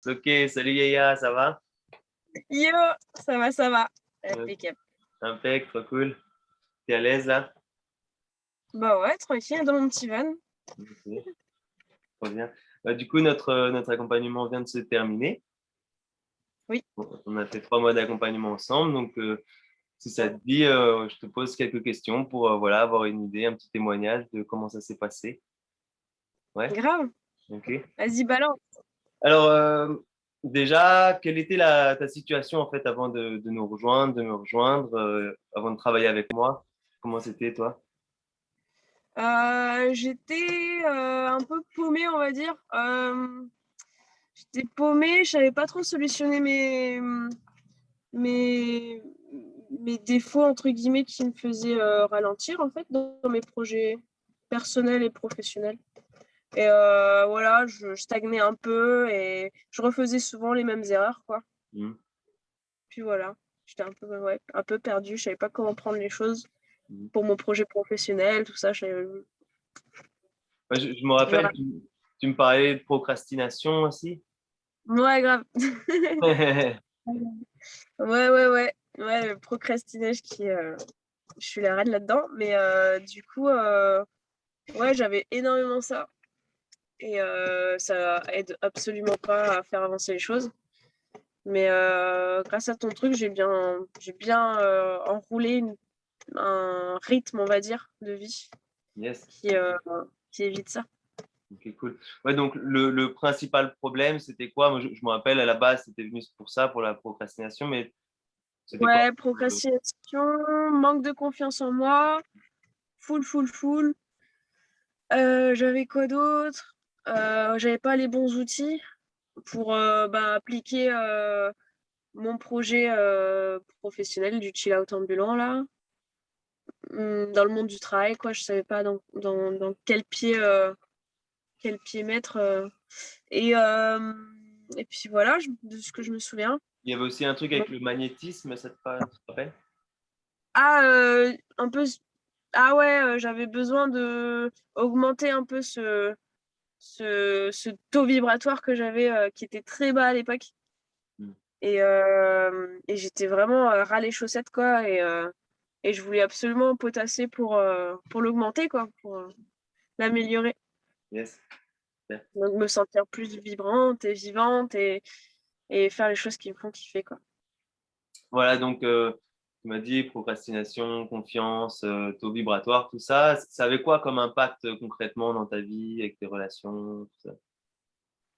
Ok, salut Yaya, ça va? Yo, ça va. Ouais, Impeccable. impec, trop cool. T'es à l'aise là? Bah ouais, tranquille, dans mon petit van. Ok, trop bien. Du coup, notre accompagnement vient de se terminer. Oui, On a fait 3 mois d'accompagnement ensemble. Donc, si ça te dit, je te pose quelques questions pour voilà, avoir une idée, un petit témoignage de comment ça s'est passé. Ouais, grave. ok. Vas-y, balance. Alors, déjà, quelle était ta situation en fait avant de nous rejoindre, de me rejoindre, avant de travailler avec moi? Comment c'était toi? J'étais un peu paumée, on va dire. J'étais paumée, je savais pas trop solutionner mes, mes défauts, entre guillemets, qui me faisaient ralentir, en fait, dans mes projets personnels et professionnels. Et voilà, je stagnais un peu et je refaisais souvent les mêmes erreurs, quoi. Hmm, Puis voilà, j'étais un peu, ouais, un peu perdue, je savais pas comment prendre les choses hmm. pour mon projet professionnel, tout ça. Ouais, je me Je me rappelle, rappelle. tu me parlais de procrastination aussi. Ouais, grave. Ouais, le procrastinage je suis la reine là-dedans. Mais du coup, ouais, j'avais énormément ça. Et ça aide absolument pas à faire avancer les choses. Mais grâce à ton truc, j'ai bien enroulé un rythme, on va dire, de vie Yes, qui, euh, qui évite ça. ok, cool. Ouais, donc le principal problème, c'était quoi? Moi, je me rappelle, à la base, c'était venu pour ça, pour la procrastination, mais c'était quoi? Ouais, procrastination, manque de confiance en moi, full. J'avais quoi d'autre? J'avais pas les bons outils pour appliquer mon projet professionnel du chill out ambulant là. Dans le monde du travail, quoi. Je savais pas dans quel pied mettre. Et, euh, et puis voilà, de ce que je me souviens. Il y avait aussi un truc Bon. avec le magnétisme, tu te rappelles? Ah, un peu. Ah ouais, j'avais besoin de augmenter un peu ce taux vibratoire que j'avais, qui était très bas à l'époque. Hmm. Et j'étais vraiment ras les chaussettes, quoi. Et je voulais absolument potasser pour l'augmenter, quoi, pour l'améliorer. Yes. Bien. Donc me sentir plus vibrante et vivante et faire les choses qui me font kiffer, quoi. Voilà, donc tu m'as dit procrastination, confiance, taux vibratoire, tout ça. Ça avait quoi comme impact concrètement dans ta vie, avec tes relations, tout ça?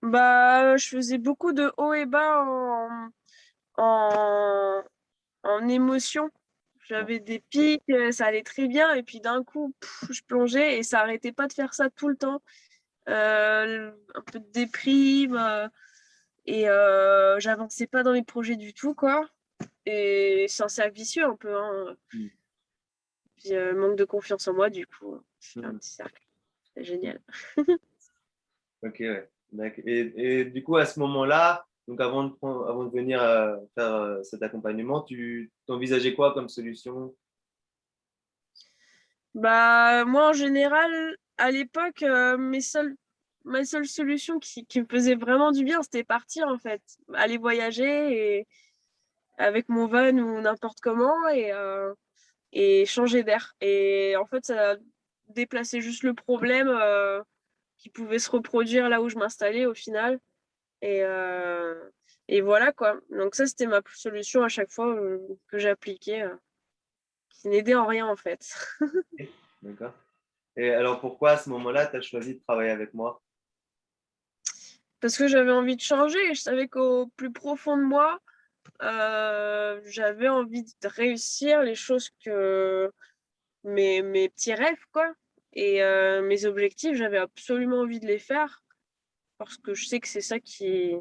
Bah, je faisais beaucoup de hauts et bas en, en émotion. Ouais. J'avais des pics, ça allait très bien, et puis d'un coup, je plongeais et ça arrêtait pas de faire ça tout le temps. Un peu de déprime, et j'avançais pas dans mes projets du tout, quoi. Et c'est un cercle vicieux un peu, hein. Hmm. Puis manque de confiance en moi, du coup, c'est un Hmm. petit cercle. C'est génial. Ok, ouais. Et du coup, à ce moment-là, donc avant de venir faire cet accompagnement, tu t'envisageais quoi comme solution? Bah, moi, en général, à l'époque, ma seule solution qui me faisait vraiment du bien, c'était partir, en fait. Aller voyager et, avec mon van ou n'importe comment et changer d'air. Et en fait, ça déplaçait juste le problème qui pouvait se reproduire là où je m'installais au final. Et, euh, et voilà, quoi. Donc ça, c'était ma solution à chaque fois que j'appliquais, qui n'aidait en rien, en fait. D'accord. Et alors, pourquoi à ce moment-là, tu as choisi de travailler avec moi? Parce que j'avais envie de changer et je savais qu'au plus profond de moi, j'avais envie de réussir les choses mes petits rêves, quoi. Et mes objectifs, j'avais absolument envie de les faire parce que je sais que c'est ça qui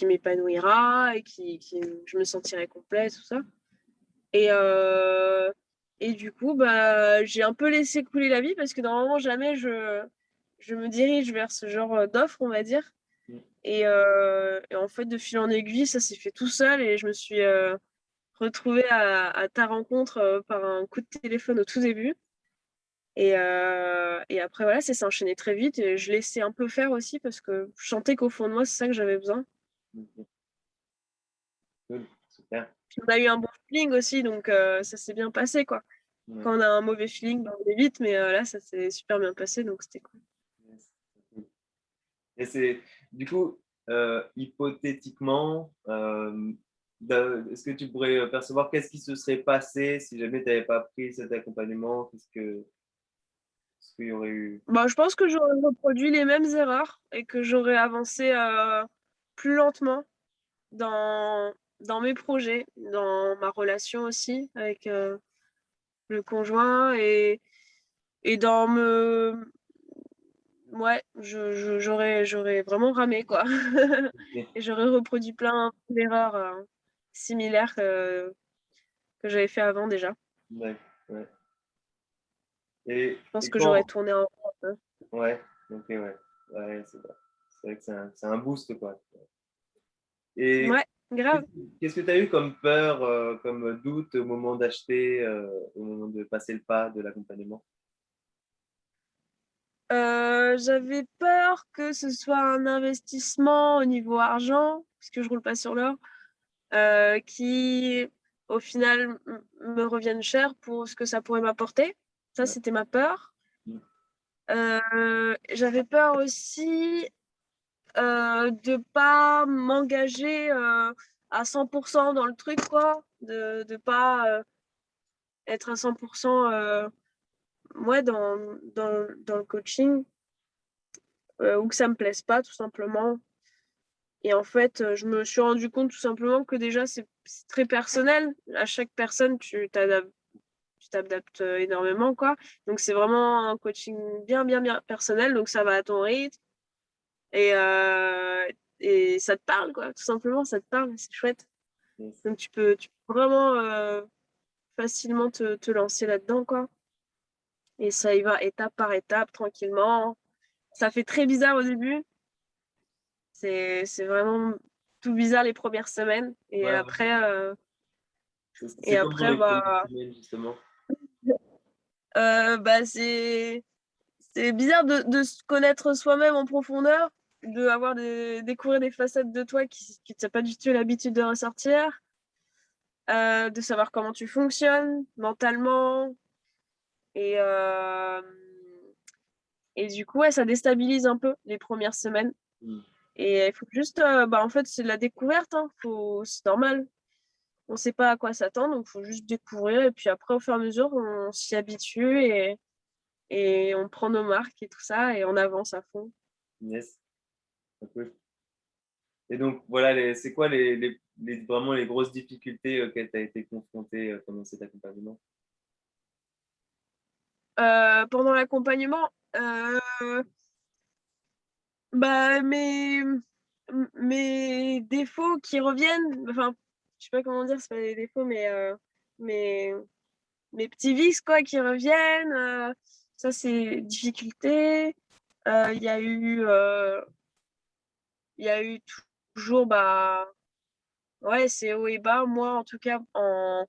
m'épanouira et je me sentirai complète, tout ça. Et, euh, et du coup, bah, j'ai un peu laissé couler la vie parce que normalement, jamais je me dirige vers ce genre d'offre, on va dire. Et en fait, de fil en aiguille, ça s'est fait tout seul et je me suis retrouvée à ta rencontre par un coup de téléphone au tout début. Et après, voilà, ça s'est enchaîné très vite. Et je laissais un peu faire aussi parce que je sentais qu'au fond de moi, c'est ça que j'avais besoin. Ok. Cool, super. Puis on a eu un bon feeling aussi, donc ça s'est bien passé, quoi. Ouais. Quand on a un mauvais feeling, ben, on évite, mais là, ça s'est super bien passé, donc c'était cool. Yes. Cool. Et c'est du coup, hypothétiquement, est-ce que tu pourrais percevoir qu'est-ce qui se serait passé si jamais tu n'avais pas pris cet accompagnement? Est-ce qu'il y aurait eu. Bon, je pense que j'aurais reproduit les mêmes erreurs et que j'aurais avancé plus lentement dans mes projets, dans ma relation aussi avec le conjoint et dans me. Ouais, j'aurais vraiment ramé, quoi. Et j'aurais reproduit plein d'erreurs similaires que j'avais fait avant déjà. Ouais, ouais. Et, Je pense et que j'aurais quand. tourné en rond un peu. Ouais, ok, ouais. Ouais, c'est vrai que c'est un boost, quoi. Et Ouais, grave. qu'est-ce que tu as eu comme peur, comme doute au moment d'acheter, au moment de passer le pas de l'accompagnement? J'avais peur que ce soit un investissement au niveau argent, puisque je roule pas sur l'or, qui au final me revienne cher pour ce que ça pourrait m'apporter. Ça, Ouais. c'était ma peur. J'avais peur aussi de pas m'engager à 100% dans le truc, quoi, de pas être à 100% ouais, dans le coaching, ou que ça me plaise pas, tout simplement. Et en fait, je me suis rendu compte tout simplement que déjà, c'est très personnel. À chaque personne, tu t'adaptes énormément, quoi. Donc, c'est vraiment un coaching bien, bien, bien personnel. Donc, ça va à ton rythme. Et, euh, et ça te parle, quoi. Tout simplement, ça te parle. C'est chouette. Yes. Donc, tu peux vraiment facilement te lancer là-dedans, quoi. Et ça y va étape par étape, tranquillement. Ça fait très bizarre au début. C'est vraiment tout bizarre les premières semaines. Et Ouais, ouais. après, C'est comme dans les premières bah, semaines, justement. bah c'est bizarre de se connaître soi-même en profondeur, découvrir des facettes de toi qui t'as pas du tout l'habitude de ressortir, de savoir comment tu fonctionnes mentalement. Et, euh, et du coup, ouais, ça déstabilise un peu les premières semaines. Mm. Et il faut juste, bah, en fait, c'est de la découverte, hein. C'est normal. On ne sait pas à quoi s'attendre, donc il faut juste découvrir. Et puis après, au fur et à mesure, on s'y habitue et on prend nos marques et tout ça, et on avance à fond. Yes. Un peu. Et donc, voilà, c'est quoi vraiment les grosses difficultés auxquelles tu as été confronté pendant cet accompagnement? Pendant l'accompagnement, bah, mes défauts qui reviennent, enfin, je sais pas comment dire, c'est pas des défauts, mais mes, mes petits vices, quoi, qui reviennent, ça, c'est difficulté. Il y a eu, il y a eu toujours, bah, ouais, c'est haut et bas. Moi, en tout cas, en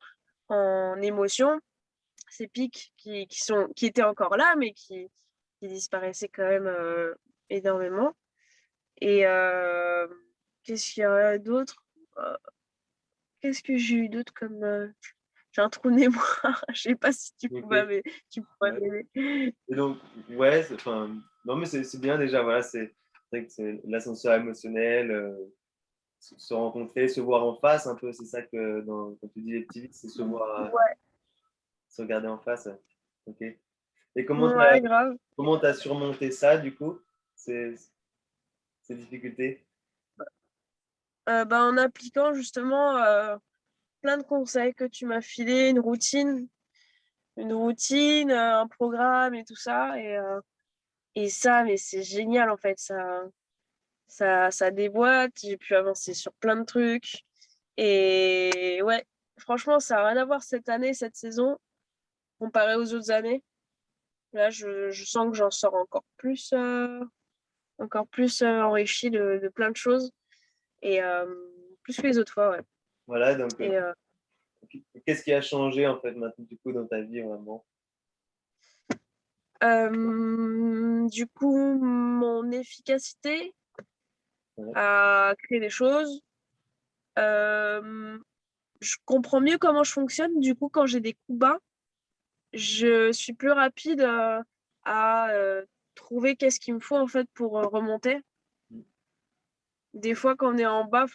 émotion, ces pics qui étaient encore là, mais qui disparaissaient quand même énormément. Et qu'est-ce qu'il y a d'autre? Euh, Qu'est-ce que j'ai eu d'autre comme. J'ai un trou de mémoire. Je sais pas si Ok. tu pourrais Ouais. m'aider. Et donc, ouais, enfin, non, mais c'est bien déjà, voilà, c'est vrai que c'est l'ascenseur émotionnel, se rencontrer, se voir en face, un peu, c'est ça que quand tu dis les petits vices, c'est se voir, Ouais, se regarder en face. Ok. Et ouais, grave. comment t'as surmonté ça, du coup, ces, ces difficultés? Bah, en appliquant justement plein de conseils que tu m'as filé, un programme et tout ça. Et ça, mais c'est génial en fait. Ça déboîte. J'ai pu avancer sur plein de trucs. Et ouais, franchement, ça n'a rien à voir cette année, cette saison, comparé aux autres années. Là, je sens que j'en sors encore plus enrichi de plein de choses. Et plus que les autres fois, ouais. Voilà, donc, Et qu'est-ce qui a changé, en fait, maintenant, du coup, dans ta vie, vraiment? Du coup, mon efficacité Ouais. à créer des choses. Je comprends mieux comment je fonctionne. Du coup, quand j'ai des coups bas, je suis plus rapide à trouver qu'est-ce qu'il me faut en fait pour remonter. Mm. Des fois, quand on est en bas,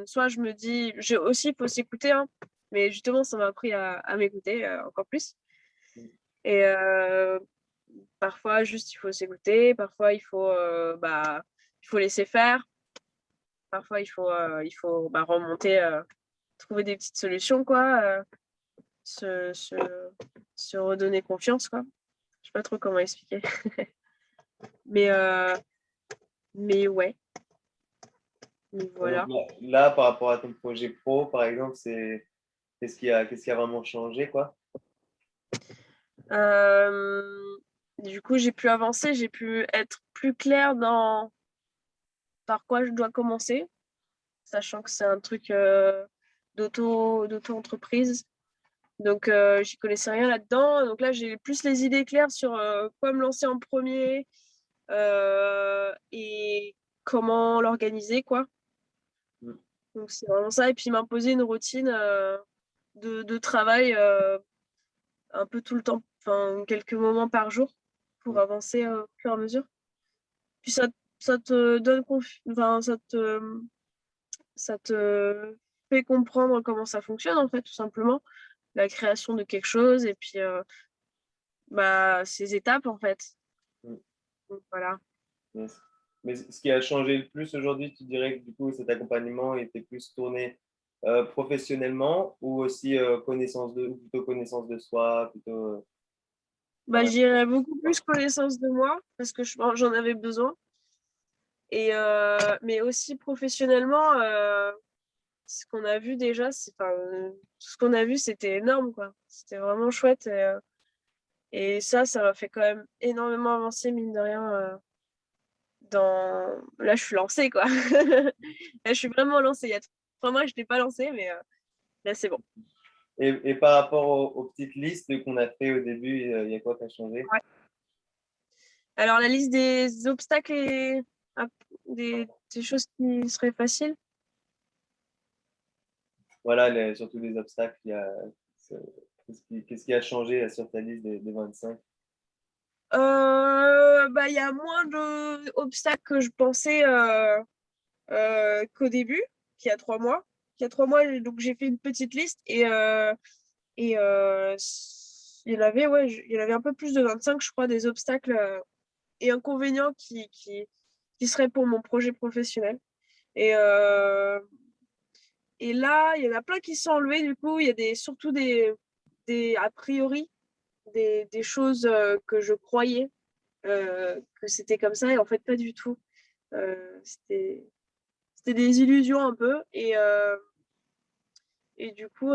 soit je me dis, aussi, il faut s'écouter, hein, mais justement, ça m'a appris à m'écouter encore plus. Mm. Et parfois, juste, il faut s'écouter. Parfois, il faut laisser faire. Parfois, il faut remonter, trouver des petites solutions, quoi. Se, se, se redonner confiance, quoi. Je sais pas trop comment expliquer. Mais, mais ouais, donc Et donc voilà. là, par rapport à ton projet pro, par exemple, qu'est-ce qui a vraiment changé, quoi? Euh, du coup, j'ai pu avancer, j'ai pu être plus claire dans par quoi je dois commencer, sachant que c'est un truc d'auto-entreprise. Donc, j'y connaissais rien là-dedans. Donc là, j'ai plus les idées claires sur quoi me lancer en premier et comment l'organiser, quoi. Mm. Donc, c'est vraiment ça. Et puis, m'imposer une routine de travail un peu tout le temps, enfin, quelques moments par jour pour Mm. avancer au fur et à mesure. Puis, ça te donne enfin, ça te fait comprendre comment ça fonctionne, en fait, tout simplement. La création de quelque chose et puis ces étapes, en fait. Mm. Donc, voilà. Yes. Mais ce qui a changé le plus aujourd'hui, tu dirais que du coup, cet accompagnement était plus tourné professionnellement ou aussi ou plutôt connaissance de soi, plutôt Je dirais beaucoup plus connaissance de moi parce que j'en avais besoin. Mais aussi professionnellement, ce qu'on a vu déjà, tout ce qu'on a vu, c'était énorme, quoi. C'était vraiment chouette. Et ça m'a fait quand même énormément avancer, mine de rien. Là, je suis lancée, quoi. Là, je suis vraiment lancée. Il y a 3 mois, je n'étais pas lancée, mais là, c'est bon. et par rapport aux petites listes qu'on a fait au début, il y a quoi qui a changé? Ouais. Alors, la liste des obstacles et ah, des choses qui seraient faciles. Voilà, surtout les obstacles, c'est- qu'est-ce qui a changé là, sur ta liste des 25? Il y a moins d'obstacles que je pensais qu'au début, qu'il y a 3 mois. Il y a 3 mois, donc j'ai fait une petite liste et il y en avait un peu plus de 25, je crois, des obstacles et inconvénients qui seraient pour mon projet professionnel. Et, euh, et là, il y en a plein qui sont enlevés, du coup, il y a surtout a priori, des choses que je croyais que c'était comme ça, et en fait, pas du tout. C'était des illusions un peu, et du coup,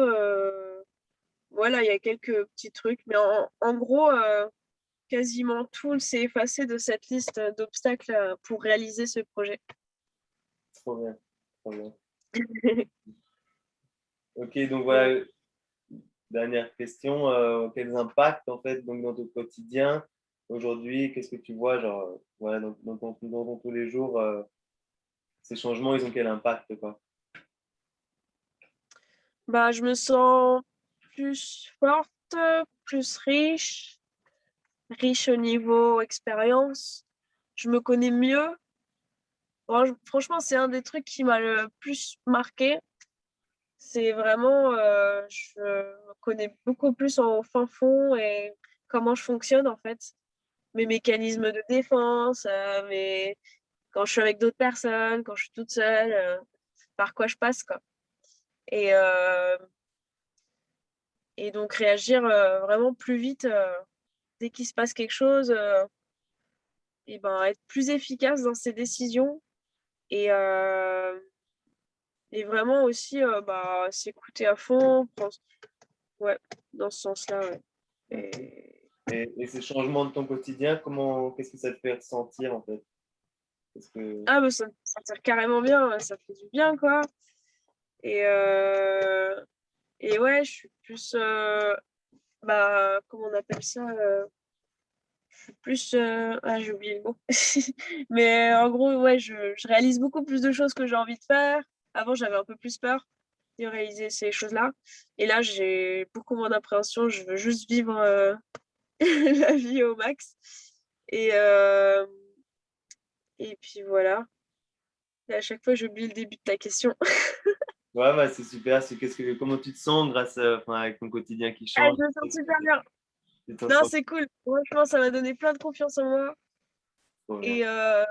voilà, il y a quelques petits trucs, mais en gros, quasiment tout s'est effacé de cette liste d'obstacles pour réaliser ce projet. Trop bien, trop bien. Ok, donc Ouais. voilà, dernière question. Quels impacts en fait donc dans ton quotidien aujourd'hui? Qu'est-ce que tu vois genre voilà dans ton tous les jours ces changements ils ont quel impact quoi? Je me sens plus forte, plus riche au niveau expérience. Je me connais mieux. Bon, franchement, c'est un des trucs qui m'a le plus marqué. C'est vraiment, je me connais beaucoup plus en fin fond et comment je fonctionne en fait. Mes mécanismes de défense, quand je suis avec d'autres personnes, quand je suis toute seule, par quoi je passe, quoi. Et, euh, et donc réagir vraiment plus vite dès qu'il se passe quelque chose, et être plus efficace dans ses décisions et, euh, et vraiment aussi s'écouter à fond, ouais, dans ce sens-là. Ouais. Et... Et ces changements de ton quotidien, qu'est-ce que ça te fait ressentir en fait? Parce que Ah, ça me sert carrément bien, ça fait du bien, quoi. Et, euh, et ouais, je suis plus, comment on appelle ça? Je suis plus. J'ai oublié le mot. Mais en gros, ouais, je réalise beaucoup plus de choses que j'ai envie de faire. Avant, j'avais un peu plus peur de réaliser ces choses-là. Et là, j'ai beaucoup moins d'appréhension. Je veux juste vivre la vie au max. Et, euh, et puis voilà. Et à chaque fois, j'oublie le début de ta question. Ouais, bah, c'est super. Comment tu te sens enfin, avec ton quotidien qui Ah, change? je me sens super bien. Tu t'en Non, sens c'est cool. Franchement, ça m'a donné plein de confiance en moi. trop bien. Et, euh,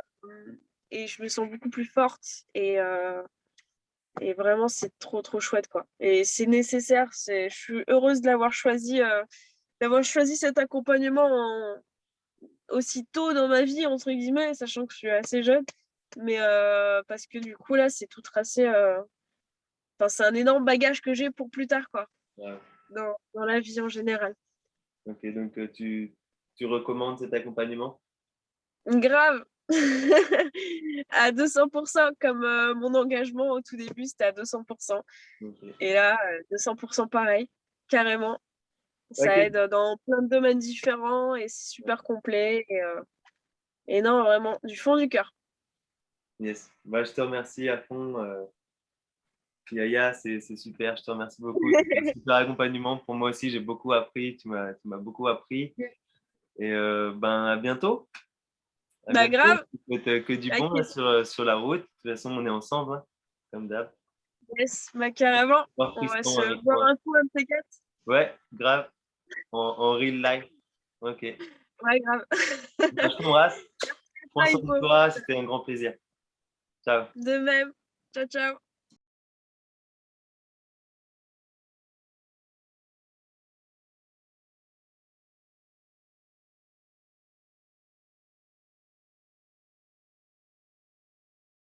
et je me sens beaucoup plus forte. Et vraiment, c'est trop, trop chouette, quoi. Et c'est nécessaire. Je suis heureuse d'avoir choisi cet accompagnement aussi tôt dans ma vie, entre guillemets, sachant que je suis assez jeune. Mais parce que du coup, là, c'est tout tracé. Enfin, c'est un énorme bagage que j'ai pour plus tard, quoi, Ouais. dans la vie en général. Ok, donc tu recommandes cet accompagnement? Grave. À 200%, comme mon engagement au tout début, c'était à 200%. Ok. Et là, 200% pareil, carrément. Ça Ok. aide dans plein de domaines différents et c'est super complet. Et non, vraiment, du fond du cœur. Yes. Bah, je te remercie à fond. Yaya, c'est super. Je te remercie beaucoup. C'était un super accompagnement. Pour moi aussi, j'ai beaucoup appris. Tu m'as beaucoup appris. Et ben, à bientôt. À Bah bientôt. grave, Je te souhaite que du bon là, t'inquiète. sur la route. De toute façon, on est ensemble, hein, comme d'hab. Yes, bah carrément. Pas On va frisson se avec voir toi. un coup, un de ces quatre. Ouais, grave. En real life. Ok. Ouais, grave. Bah, je t'embrasse. Prends Ah, soin il de faut. toi. C'était un grand plaisir. Ciao. De même. Ciao, ciao.